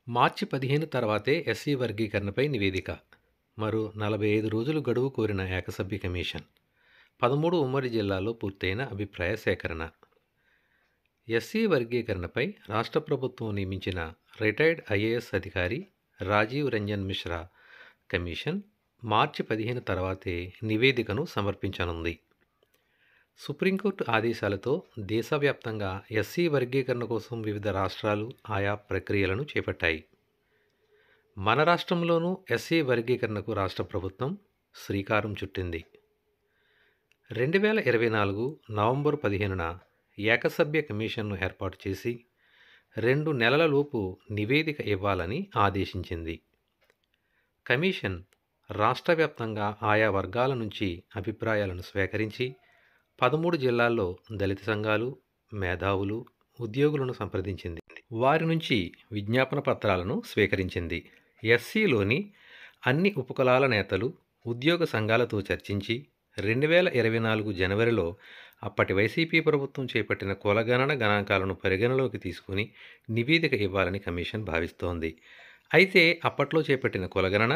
మార్చి 15 తర్వాతే ఎస్సీ వర్గీకరణపై నివేదిక. మరో 45 రోజులు గడువు కోరిన ఏకసభ్య కమిషన్. 13 ఉమ్మడి జిల్లాల్లో పూర్తయిన అభిప్రాయ సేకరణ. ఎస్సీ వర్గీకరణపై రాష్ట్ర ప్రభుత్వం నియమించిన రిటైర్డ్ ఐఏఎస్ అధికారి రాజీవ్ రంజన్ మిశ్రా కమిషన్ మార్చి 15 తర్వాతే నివేదికను సమర్పించనుంది. సుప్రీంకోర్టు ఆదేశాలతో దేశవ్యాప్తంగా ఎస్సీ వర్గీకరణ కోసం వివిధ రాష్ట్రాలు ఆయా ప్రక్రియలను చేపట్టాయి. మన రాష్ట్రంలోనూ ఎస్సీ వర్గీకరణకు రాష్ట్ర ప్రభుత్వం శ్రీకారం చుట్టింది. 2024 నవంబర్ 15న ఏకసభ్య కమిషన్ను ఏర్పాటు చేసి 2 నెలలలోపు నివేదిక ఇవ్వాలని ఆదేశించింది. కమిషన్ రాష్ట్ర వ్యాప్తంగా ఆయా వర్గాల నుంచి అభిప్రాయాలను స్వీకరించి 13 జిల్లాల్లో దళిత సంఘాలు, మేధావులు, ఉద్యోగులను సంప్రదించింది. వారి నుంచి విజ్ఞాపన పత్రాలను స్వీకరించింది. ఎస్సీలోని అన్ని ఉపకులాల నేతలు, ఉద్యోగ సంఘాలతో చర్చించి 2024 జనవరిలో అప్పటి వైసీపీ ప్రభుత్వం చేపట్టిన కులగణన గణాంకాలను పరిగణలోకి తీసుకుని నివేదిక ఇవ్వాలని కమిషన్ భావిస్తోంది. అయితే అప్పట్లో చేపట్టిన కులగణన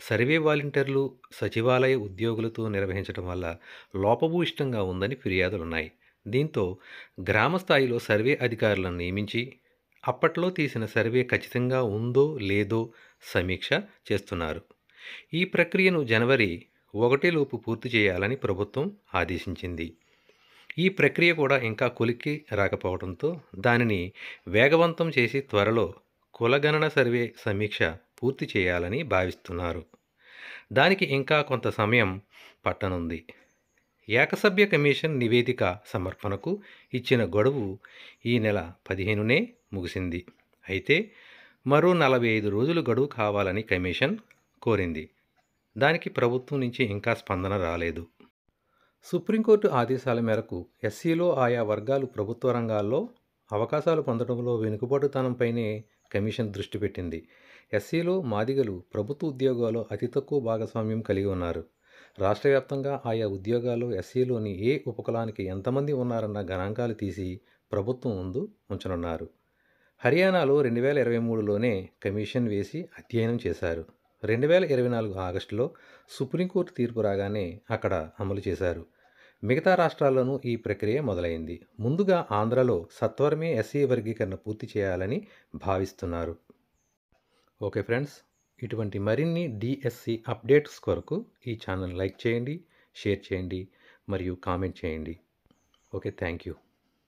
సర్వే వాలంటీర్లు, సచివాలయ ఉద్యోగులతో నిర్వహించడం వల్ల లోపభూయిష్టంగా ఉందని ఫిర్యాదులున్నాయి. దీంతో గ్రామ స్థాయిలో సర్వే అధికారులను నియమించి అప్పట్లో తీసిన సర్వే ఖచ్చితంగా ఉందో లేదో సమీక్ష చేస్తున్నారు. ఈ ప్రక్రియను జనవరి 1 లోపు పూర్తి చేయాలని ప్రభుత్వం ఆదేశించింది. ఈ ప్రక్రియ కూడా ఇంకా కొలిక్కి రాకపోవడంతో దానిని వేగవంతం చేసి త్వరలో కులగణన సర్వే సమీక్ష పూర్తి చేయాలని భావిస్తున్నారు. దానికి ఇంకా కొంత సమయం పట్టనుంది. ఏకసభ్య కమిషన్ నివేదిక సమర్పణకు ఇచ్చిన గడువు ఈ నెల 15నే ముగిసింది. అయితే మరో 45 రోజులు గడువు కావాలని కమిషన్ కోరింది. దానికి ప్రభుత్వం నుంచి ఇంకా స్పందన రాలేదు. సుప్రీంకోర్టు ఆదేశాల మేరకు ఎస్సీలో ఆయా వర్గాలు ప్రభుత్వ రంగాల్లో అవకాశాలు పొందడంలో వెనుకబాటుతనంపైనే కమిషన్ దృష్టి పెట్టింది. ఎస్సీలో మాదిగలు ప్రభుత్వ ఉద్యోగాల్లో అతి తక్కువ భాగస్వామ్యం కలిగి ఉన్నారు. రాష్ట్ర వ్యాప్తంగా ఆయా ఉద్యోగాల్లో ఎస్సీలోని ఏ ఉపకులానికి ఎంతమంది ఉన్నారన్న గణాంకాలు తీసి ప్రభుత్వం ముందు ఉంచనున్నారు. హర్యానాలో 2023లోనే కమిషన్ వేసి అధ్యయనం చేశారు. 2024 ఆగస్టులో సుప్రీంకోర్టు తీర్పు రాగానే అక్కడ అమలు చేశారు. మిగతా రాష్ట్రాల్లోనూ ఈ ప్రక్రియ మొదలైంది. ముందుగా ఆంధ్రలో సత్వరమే ఎస్సీ వర్గీకరణ పూర్తి చేయాలని భావిస్తున్నారు. ఓకే ఫ్రెండ్స్, ఇటువంటి మరిన్ని డిఎస్సి అప్డేట్స్ కొరకు ఈ ఛానల్ లైక్ చేయండి, షేర్ చేయండి మరియు కామెంట్ చేయండి. Okay, thank you.